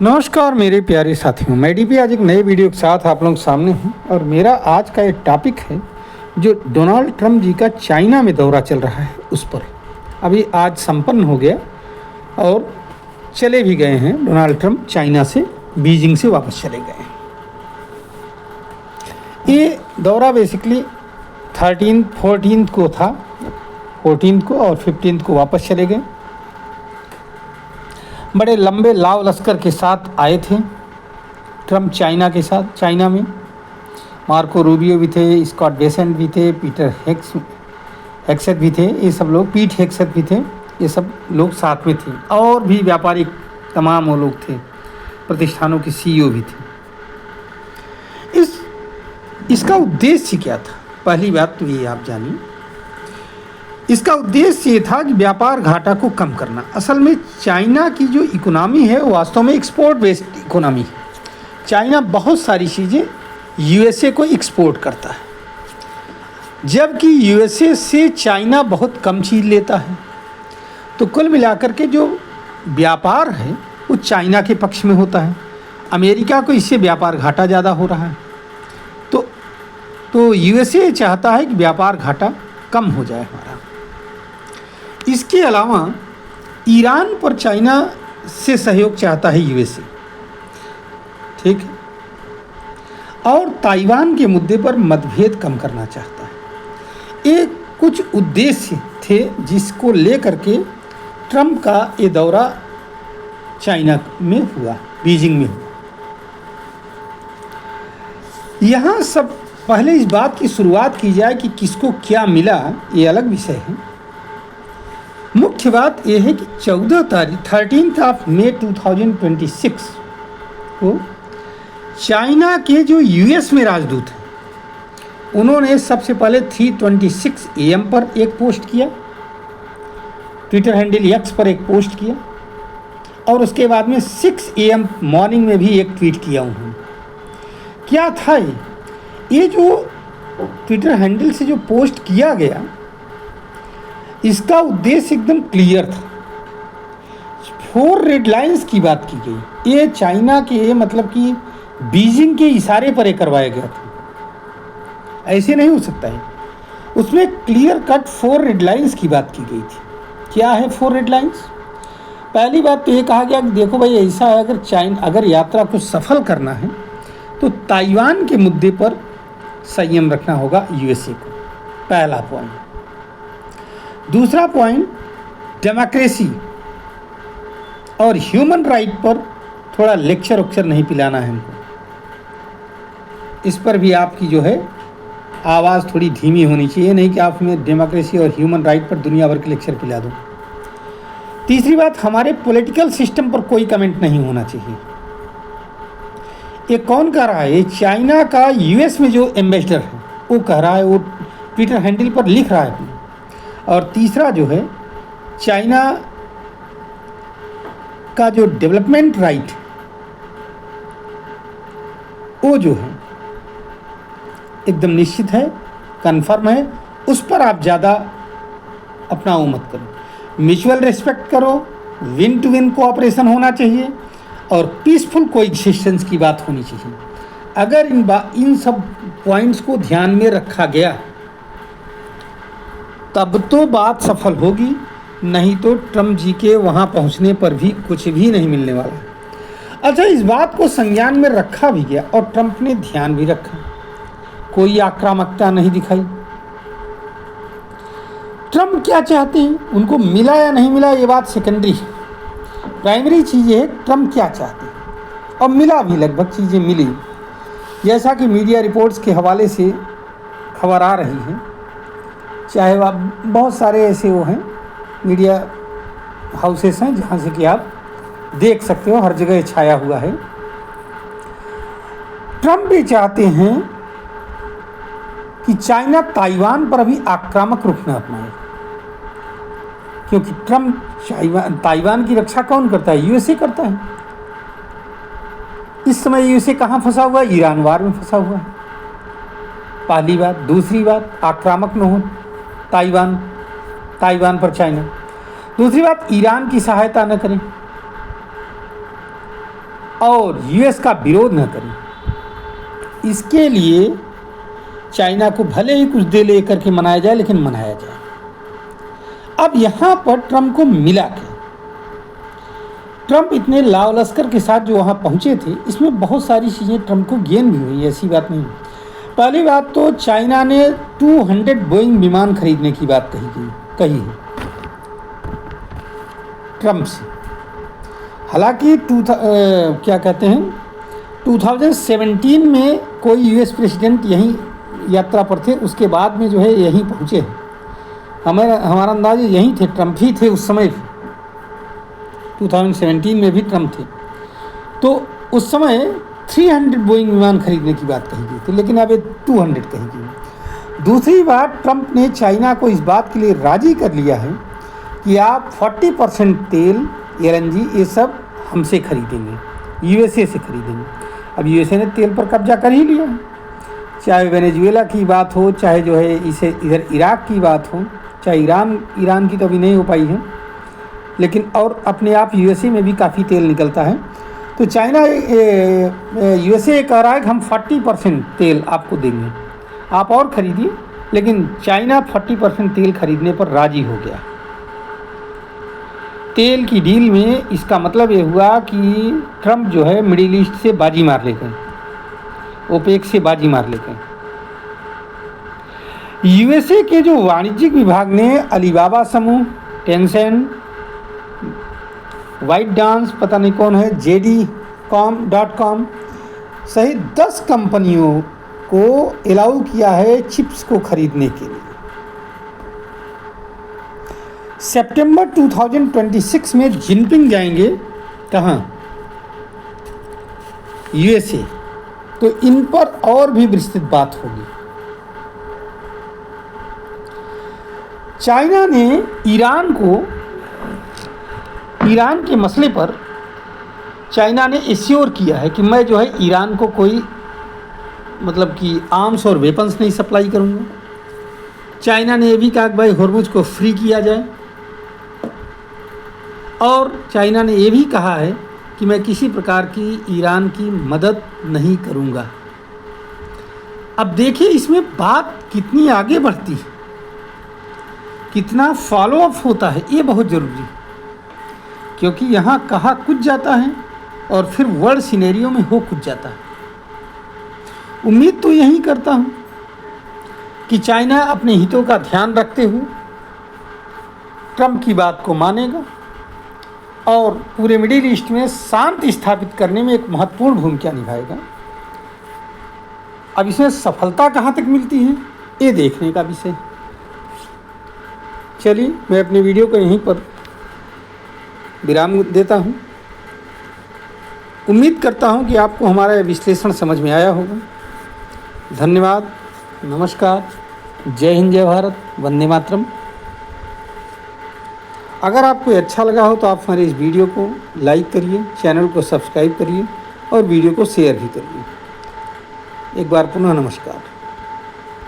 नमस्कार मेरे प्यारे साथियों, मैं डीपी आज एक नए वीडियो के साथ आप लोगों के सामने हूं और मेरा आज का एक टॉपिक है जो डोनाल्ड ट्रंप जी का चाइना में दौरा चल रहा है उस पर। अभी आज संपन्न हो गया और चले भी गए हैं। डोनाल्ड ट्रंप चाइना से बीजिंग से वापस चले गए हैं। ये दौरा बेसिकली 14th को था, 14th को और 15th को वापस चले गए। बड़े लंबे लाव लश्कर के साथ आए थे ट्रंप चाइना के साथ। चाइना में मार्को रूबियो भी थे, स्कॉट बेसेंट भी थे, पीटर हेक्सेट भी थे, ये सब लोग, पीट हेक्सेट भी थे, ये सब लोग साथ में थे। और भी व्यापारिक तमाम वो लोग थे, प्रतिष्ठानों के सीईओ भी थे। इसका उद्देश्य क्या था? पहली बात तो ये आप जानिए, इसका उद्देश्य ये था कि व्यापार घाटा को कम करना। असल में चाइना की जो इकोनॉमी है वो वास्तव में एक्सपोर्ट बेस्ड इकोनॉमी है। चाइना बहुत सारी चीज़ें यूएसए को एक्सपोर्ट करता है, जबकि यूएसए से चाइना बहुत कम चीज़ लेता है। तो कुल मिलाकर के जो व्यापार है वो चाइना के पक्ष में होता है। अमेरिका को इससे व्यापार घाटा ज़्यादा हो रहा है, तो यूएसए चाहता है कि व्यापार घाटा कम हो जाए हमारा। इसके अलावा ईरान पर चाइना से सहयोग चाहता है यूएसए, ठीक है, और ताइवान के मुद्दे पर मतभेद कम करना चाहता है। ये कुछ उद्देश्य थे जिसको लेकर के ट्रंप का ये दौरा चाइना में हुआ, बीजिंग में हुआ। यहाँ सब पहले इस बात की शुरुआत की जाए कि किसको क्या मिला, ये अलग विषय है। मुख्य बात यह है कि 13 मई 2026 को चाइना के जो यूएस में राजदूत हैं उन्होंने सबसे पहले 3:26 AM पर एक पोस्ट किया, ट्विटर हैंडल एक्स पर एक पोस्ट किया, और उसके बाद में 6 AM मॉर्निंग में भी एक ट्वीट किया उन्होंने। क्या था ये जो ट्विटर हैंडल से जो पोस्ट किया गया, इसका उद्देश्य एकदम क्लियर था। 4 रेड लाइंस की बात की गई। ये चाइना के मतलब कि बीजिंग के इशारे पर करवाया गया था, ऐसे नहीं हो सकता है। उसमें क्लियर कट 4 रेड लाइंस की बात की गई थी। क्या है 4 रेड लाइंस? पहली बात तो ये कहा गया कि देखो भाई, ऐसा है, अगर यात्रा को सफल करना है तो ताइवान के मुद्दे पर संयम रखना होगा यूएसए को, पहला पॉइंट। दूसरा पॉइंट, डेमोक्रेसी और ह्यूमन राइट पर थोड़ा लेक्चर नहीं पिलाना है हमको। इस पर भी आपकी जो है आवाज़ थोड़ी धीमी होनी चाहिए, नहीं कि आप हमें डेमोक्रेसी और ह्यूमन राइट पर दुनिया भर के लेक्चर पिला दो। तीसरी बात, हमारे पॉलिटिकल सिस्टम पर कोई कमेंट नहीं होना चाहिए। ये कौन कह रहा है? ये चाइना का यूएस में जो एम्बेसडर है वो कह रहा है, वो ट्विटर हैंडल पर लिख रहा है। और तीसरा जो है, चाइना का जो डेवलपमेंट राइट वो जो है एकदम निश्चित है, कंफर्म है, उस पर आप ज़्यादा अपना वो मत करो। म्यूचुअल रिस्पेक्ट करो, विन टू विन कोऑपरेशन होना चाहिए और पीसफुल कोएग्जिस्टेंस की बात होनी चाहिए। अगर इन सब पॉइंट्स को ध्यान में रखा गया तब तो बात सफल होगी, नहीं तो ट्रंप जी के वहाँ पहुँचने पर भी कुछ भी नहीं मिलने वाला। अच्छा, इस बात को संज्ञान में रखा भी गया और ट्रंप ने ध्यान भी रखा, कोई आक्रामकता नहीं दिखाई। ट्रंप क्या चाहते हैं, उनको मिला या नहीं मिला ये बात सेकेंडरी है। प्राइमरी चीज़ है ट्रंप क्या चाहते हैं, और मिला भी, लगभग चीज़ें मिली। जैसा कि मीडिया रिपोर्ट्स के हवाले से खबर आ रही है, चाहे वह बहुत सारे ऐसे वो हैं मीडिया हाउसेस हैं जहाँ से कि आप देख सकते हो, हर जगह छाया हुआ है। ट्रंप भी चाहते हैं कि चाइना ताइवान पर अभी आक्रामक रुख न अपनाए, क्योंकि ट्रंप ताइवान की रक्षा कौन करता है? यूएसए करता है। इस समय यूएसए कहाँ फंसा हुआ है? ईरान वार में फंसा हुआ है, पहली बात। दूसरी बात, आक्रामक न हो ताइवान पर चाइना। दूसरी बात, ईरान की सहायता न करें। और यूएस का विरोध न करें। इसके लिए चाइना को भले ही कुछ दे ले करके मनाया जाए, लेकिन मनाया जाए। अब यहाँ पर ट्रंप को मिला क्या? ट्रंप इतने लाव लश्कर के साथ जो वहाँ पहुँचे थे, इसमें बहुत सारी चीज़ें ट्रंप को गेन भी हुई, ऐसी बात नहीं। पहली बात तो चाइना ने 200 बोइंग विमान खरीदने की बात कही है ट्रंप से। हालांकि क्या कहते हैं 2017 में कोई यूएस प्रेसिडेंट यहीं यात्रा पर थे, उसके बाद में जो है यहीं पहुँचे हैं। हमारा अंदाज़ यहीं थे, ट्रंप ही थे उस समय भी। 2017 में भी ट्रंप थे, तो उस समय 300 बोइंग विमान खरीदने की बात कही गई थी, लेकिन अब ये 200 कही गई। दूसरी बात, ट्रंप ने चाइना को इस बात के लिए राज़ी कर लिया है कि आप 40% तेल, LNG ये सब हमसे खरीदेंगे, यूएसए से खरीदेंगे। अब यूएसए ने तेल पर कब्जा कर ही लिया है, चाहे वेनेजुएला की बात हो, चाहे जो है इसे इधर इराक की बात हो, चाहे ईरान की तो अभी नहीं हो पाई है, लेकिन और अपने आप यूएसए में भी काफ़ी तेल निकलता है। तो चाइना यूएसए कह रहा है कि हम 40% तेल आपको देंगे, आप और खरीदिए, लेकिन चाइना 40% तेल खरीदने पर राज़ी हो गया। तेल की डील में इसका मतलब ये हुआ कि ट्रंप जो है मिडिल ईस्ट से बाजी मार ले गए, ओपेक से बाजी मार ले गए। यूएसए के जो वाणिज्यिक विभाग ने अलीबाबा समूह, टेंसेंट, वाइट डांस, पता नहीं कौन है, JD.com सहित 10 कंपनियों को अलाउ किया है चिप्स को खरीदने के लिए। सितंबर 2026 में जिनपिंग जाएंगे कहाँ? यूएसए, तो इन पर और भी विस्तृत बात होगी। चाइना ने ईरान के मसले पर चाइना ने एश्योर किया है कि मैं जो है ईरान को कोई मतलब कि आर्म्स और वेपन्स नहीं सप्लाई करूंगा। चाइना ने यह भी कहा कि भाई हॉर्मुज को फ्री किया जाए, और चाइना ने यह भी कहा है कि मैं किसी प्रकार की ईरान की मदद नहीं करूंगा। अब देखिए इसमें बात कितनी आगे बढ़ती है, कितना फॉलोअप होता है, ये बहुत ज़रूरी है, क्योंकि यहाँ कहा कुछ जाता है और फिर वर्ल्ड सिनेरियो में हो कुछ जाता है। उम्मीद तो यही करता हूँ कि चाइना अपने हितों का ध्यान रखते हुए ट्रंप की बात को मानेगा और पूरे मिडिल ईस्ट में शांति स्थापित करने में एक महत्वपूर्ण भूमिका निभाएगा। अब इसमें सफलता कहाँ तक मिलती है, ये देखने का विषय। चलिए, मैं अपने वीडियो को यहीं पर विराम देता हूँ। उम्मीद करता हूँ कि आपको हमारा विश्लेषण समझ में आया होगा। धन्यवाद, नमस्कार, जय हिंद, जय भारत, वंदे मातरम। अगर आपको अच्छा लगा हो तो आप हमारे इस वीडियो को लाइक करिए, चैनल को सब्सक्राइब करिए और वीडियो को शेयर भी करिए। एक बार पुनः नमस्कार।